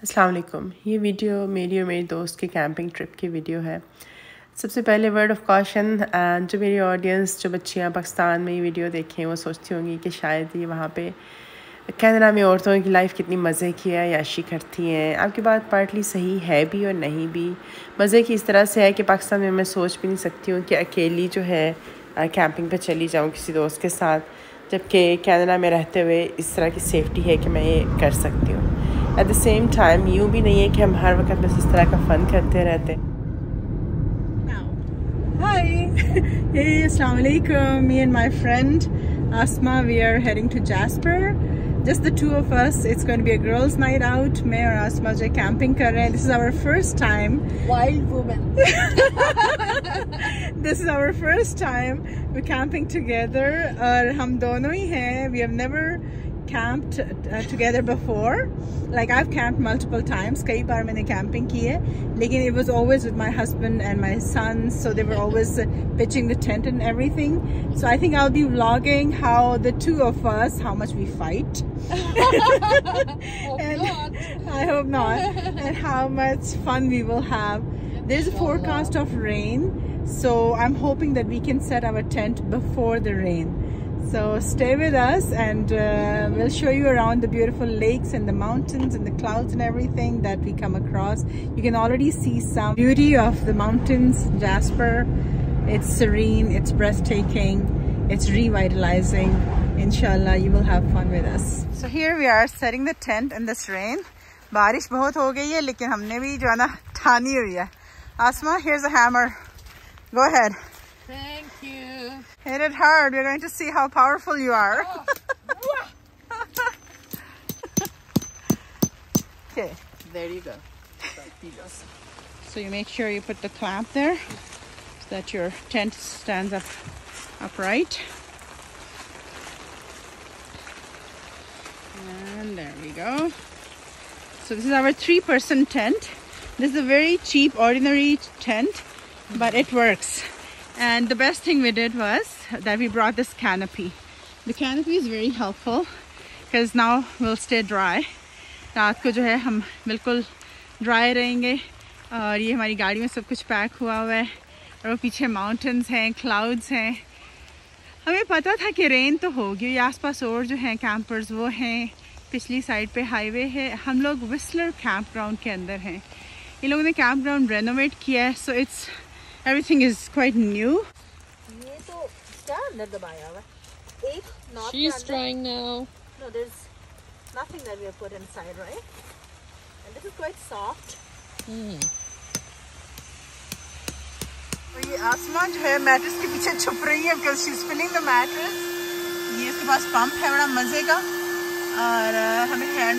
अस्सलाम वालेकुम। ये वीडियो मेरी और मेरी दोस्त की कैंपिंग ट्रिप की वीडियो है। सबसे पहले वर्ड ऑफ कॉशन, जो मेरी ऑडियंस जो बच्चियाँ पाकिस्तान में ये वीडियो देखें वो सोचती होंगी कि शायद ये वहाँ पे कनाडा में औरतों की लाइफ कितनी मज़े की है, याशी करती हैं। आपकी बात पार्टली सही है भी और नहीं भी। मज़े की इस तरह से है कि पाकिस्तान में मैं सोच भी नहीं सकती हूँ कि अकेली जो है कैंपिंग पे चली जाऊँ किसी दोस्त के साथ, जबकि कनाडा में रहते हुए इस तरह की सेफ्टी है कि मैं ये कर सकती हूँ। एट द सेम टाइम यूँ भी नहीं है कि हम हर वक्त बस इस तरह का फ़न करते रहते। Hi! Hey, assalamu alaikum. Me and my friend Asma, we are heading to Jasper. Just the two of us. It's going to be a girls' night out. मैं और Asma जो camping कर रहे हैं. This is our first time. Wild woman. This is our first time we're camping together. और हम दोनों ही हैं. We have never camped together before. Like I've camped multiple times. कई बार मैंने camping की है. लेकिन it was always with my husband and my sons, so they were always pitching the tent and everything. So I think I'll be vlogging how the two of us, how much we fight. And I hope not. And how much fun we will have. There's a forecast of rain, so I'm hoping that we can set our tent before the rain. So stay with us and we'll show you around the beautiful lakes and the mountains and the clouds and everything that we come across. You can already see some beauty of the mountains, Jasper. It's serene, it's breathtaking, it's revitalizing. Inshallah, you will have fun with us. So here we are setting the tent in this rain. बारिश बहुत हो गई है लेकिन हमने भी जो है ना ठानी हुई है. Asma, here's a hammer. Go ahead. Thank you. Hit it hard. We're going to see how powerful you are. Oh. Okay, there you go. So you make sure you put the clamp there so that your tent stands upright. And there we go. So this is our 3-person tent. This is a very cheap, ordinary tent, but it works. And the best thing we did was that we brought this canopy. The canopy is very helpful because now we'll stay dry. रात को जो है हम बिल्कुल dry रहेंगे और ये हमारी गाड़ी में सब कुछ पैक हुआ है और वो पीछे माउंटेन्स हैं, क्लाउड्स हैं. हमें पता था कि रेन तो होगी. ये आसपास और जो हैं कैंपर्स वो हैं. पिछली साइड पे हाईवे है. हम लोग विस्लर कैंप ग्राउंड के अंदर हैं. इन लोगों ने कैंप ग्राउंड रेनोवेट किया है, so it's everything is quite new. ये तो क्या अंदर दबाया हुआ है? एक knot के अंदर. She's trying now. No, there's nothing that we have put inside, right? And this is quite soft. तो ये आसमान जो है मैट्रेस के पीछे छुप रही है because she's filling the mattress. ये इसके पास पंप है बड़ा मजे का और हमें हैंड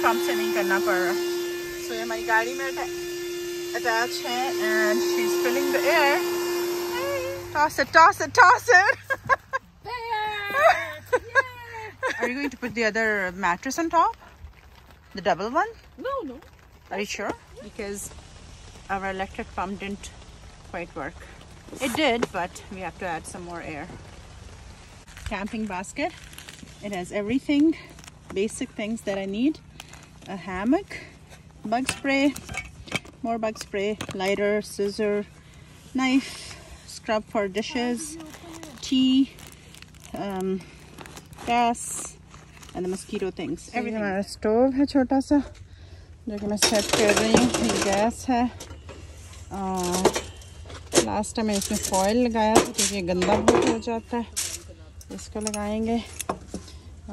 पंप से नहीं करना पड़ रहा. So ये हमारी गाड़ी में attach है and she's filling the air. Toss it, toss it, toss it. Are you going to put the other mattress on top? The double one? No. Are you sure? Because our electric pump didn't quite work. It did, but we have to add some more air. Camping basket. It has everything, basic things that I need. A hammock, bug spray, more bug spray, lighter, scissor, knife, scrub for dishes, tea, gas, and the mosquito things. Everything. हमारा stove है छोटा सा जो कि मैं set कर रही हूँ. ये गैस है. लास्ट टाइम मैं इसमें फॉइल लगाया था क्योंकि ये गंदा बहुत हो जाता है. इसको लगाएंगे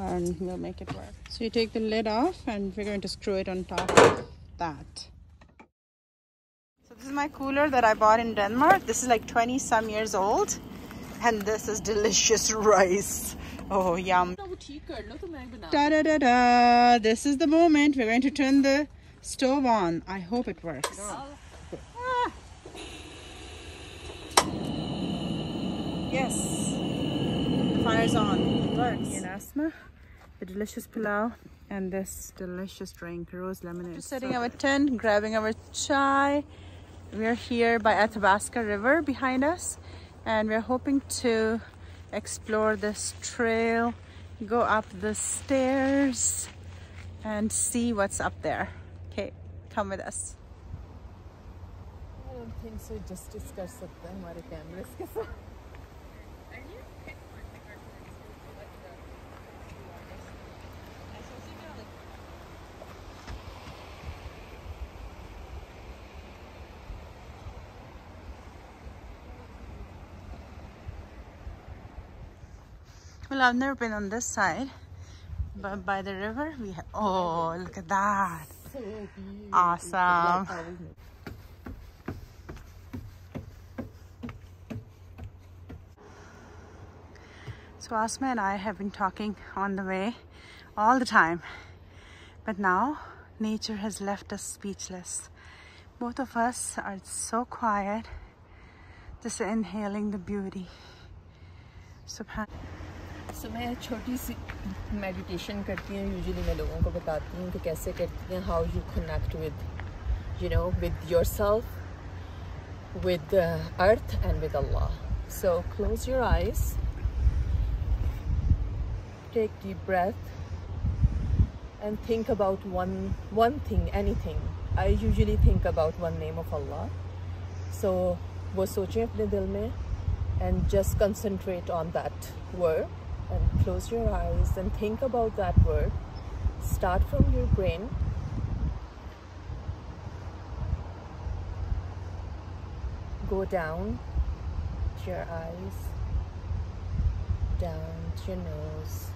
and we'll make it work. So you take the lid off and we're going to screw it on top of that. So this is my cooler that I bought in Denmark. This is like 20 some years old and this is delicious rice. Oh yum. Da da da da. This is the moment we're going to turn the stove on. I hope it works. Ah. Yes, the fire's on. It works. And Asma, the delicious pilau and this delicious drink, rose lemonade. Just setting our tent, grabbing our chai. We're here by Athabasca River behind us and we're hoping to explore this trail, go up the stairs and see what's up there. Okay, come with us. I don't think so. Just discuss सकते हैं हमारे cameras के साथ. Well, I've never been on this side, but by the river we have. Oh, look at that! So cute. Awesome. So Asma and I have been talking on the way all the time, but now nature has left us speechless. Both of us are so quiet, just inhaling the beauty. Subhan. So मैं छोटी सी meditation करती हूँ. Usually मैं लोगों को बताती हूँ कि कैसे करती हैं. How you connect with yourself, with the earth and with Allah. So close your eyes. Take deep breath and think about one thing, anything. I usually think about one name of Allah. So वो सोचें अपने दिल में and just concentrate on that word and close your eyes and think about that word. Start from your brain. Go down to your eyes, down to your nose,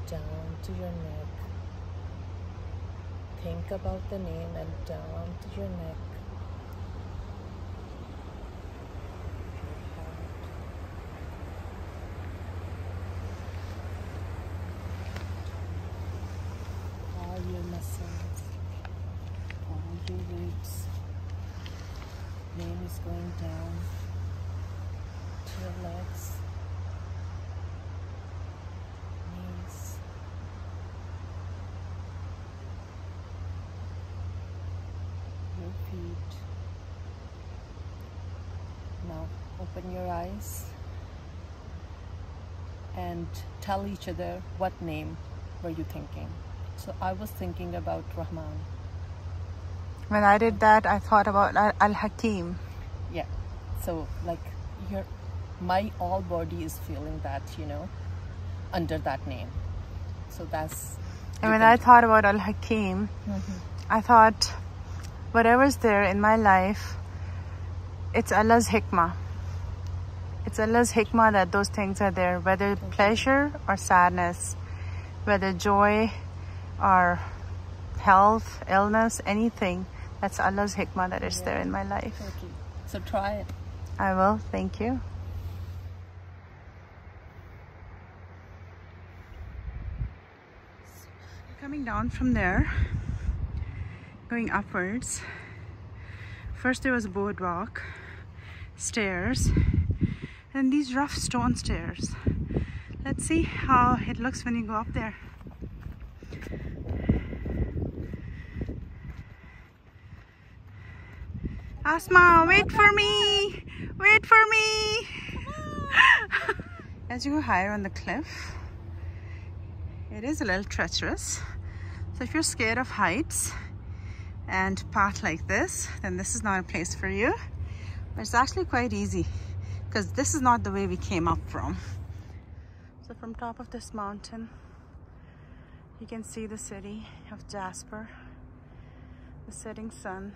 down to your neck. Think about the name and down to your neck. All your muscles, all your ribs. Name is going down to your legs, knees, your feet. Now open your eyes and tell each other what name were you thinking. So I was thinking about Rahman. When I did that, I thought about Al-Hakim. Yeah. So like my all body is feeling that, under that name. So that's. And when I thought about Al-Hakim, I thought whatever's there in my life, it's Allah's hikmah. It's Allah's hikmah that those things are there, whether pleasure or sadness, whether joy or health, illness, anything. That's Allah's hikmah that is there in my life. Okay. So try it. I will. Thank you. Coming down from there, going upwards. First there was a boardwalk, stairs, and these rough stone stairs. Let's see how it looks when you go up there. Asma, wait for me! Wait for me! As you go higher on the cliff, it is a little treacherous. So if you're scared of heights and path like this, then this is not a place for you. But it's actually quite easy because this is not the way we came up from. So from top of this mountain, you can see the city of Jasper, the setting sun,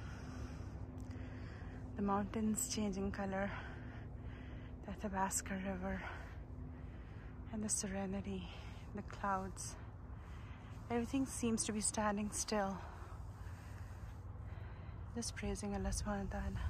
the mountains changing color, the Athabasca River, and the serenity, the clouds. Everything seems to be standing still. Just praising Allah subhanahu wa ta'ala.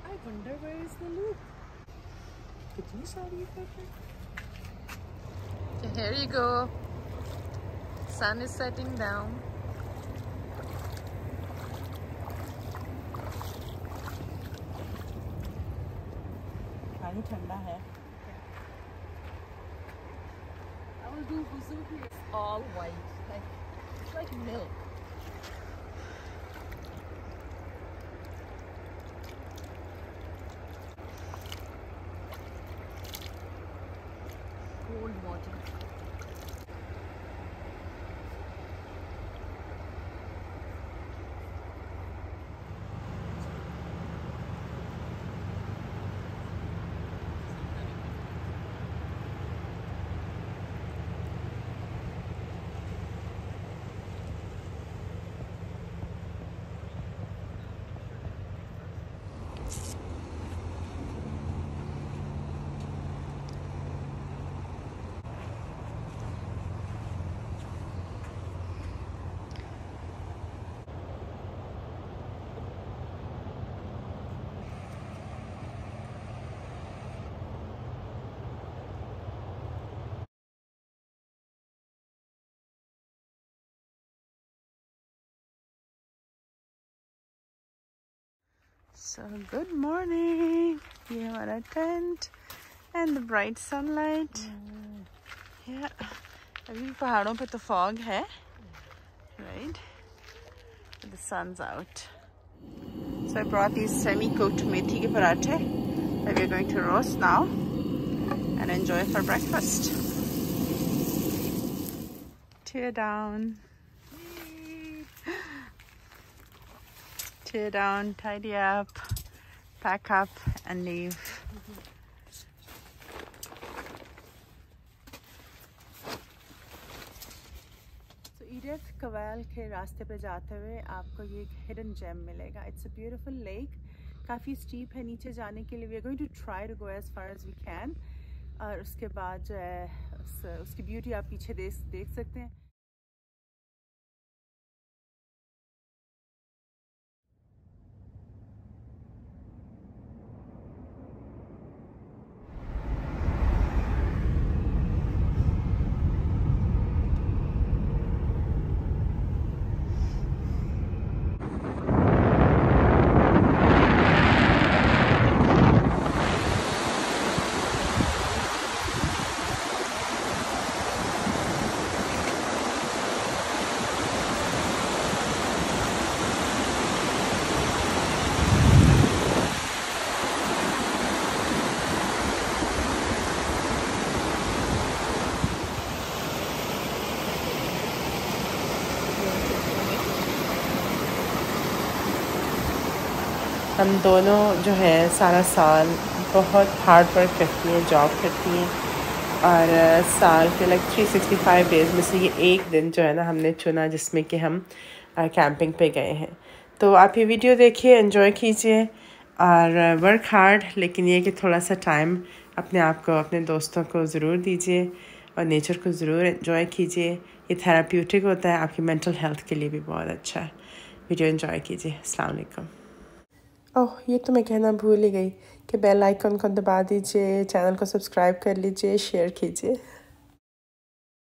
I wonder where is the loop? Kitni saari hai. Here you go. Sun is setting down. पानी ठंडा है. I will do wuzu here. It's all white. It's like wanting milk. Cold water. So good morning. ये हमारा tent and the bright sunlight. Yeah. अभी पहाड़ों पे तो fog है, right? But the sun's out. So I brought these semi-cooked methi ke parathe that we're going to roast now and enjoy for breakfast. Tear down. Tear down, tidy up, pack up and leave. So Edith Kawal के रास्ते पे जाते हुए आपको ये hidden gem मिलेगा. It's a beautiful lake. काफ़ी steep है नीचे जाने के लिए. We are going to try to go as far as we can. और उसके बाद जो है उसकी beauty आप पीछे देख सकते हैं. हम दोनों जो है सारा साल बहुत हार्ड वर्क करती हैं, जॉब करती हैं और साल के 365 डेज़ में से ये एक दिन जो है ना हमने चुना जिसमें कि हम कैंपिंग पे गए हैं. तो आप ये वीडियो देखिए, एंजॉय कीजिए और वर्क हार्ड, लेकिन ये कि थोड़ा सा टाइम अपने आप को, अपने दोस्तों को ज़रूर दीजिए और नेचर को ज़रूर एंजॉय कीजिए. ये थेराप्यूटिक होता है, आपकी मेंटल हेल्थ के लिए भी बहुत अच्छा है. वीडियो एंजॉय कीजिए. अस्सलाम वालेकुम. ओह, ये तो मैं कहना भूल ही गई कि बेल आइकन को दबा दीजिए, चैनल को सब्सक्राइब कर लीजिए, शेयर कीजिए.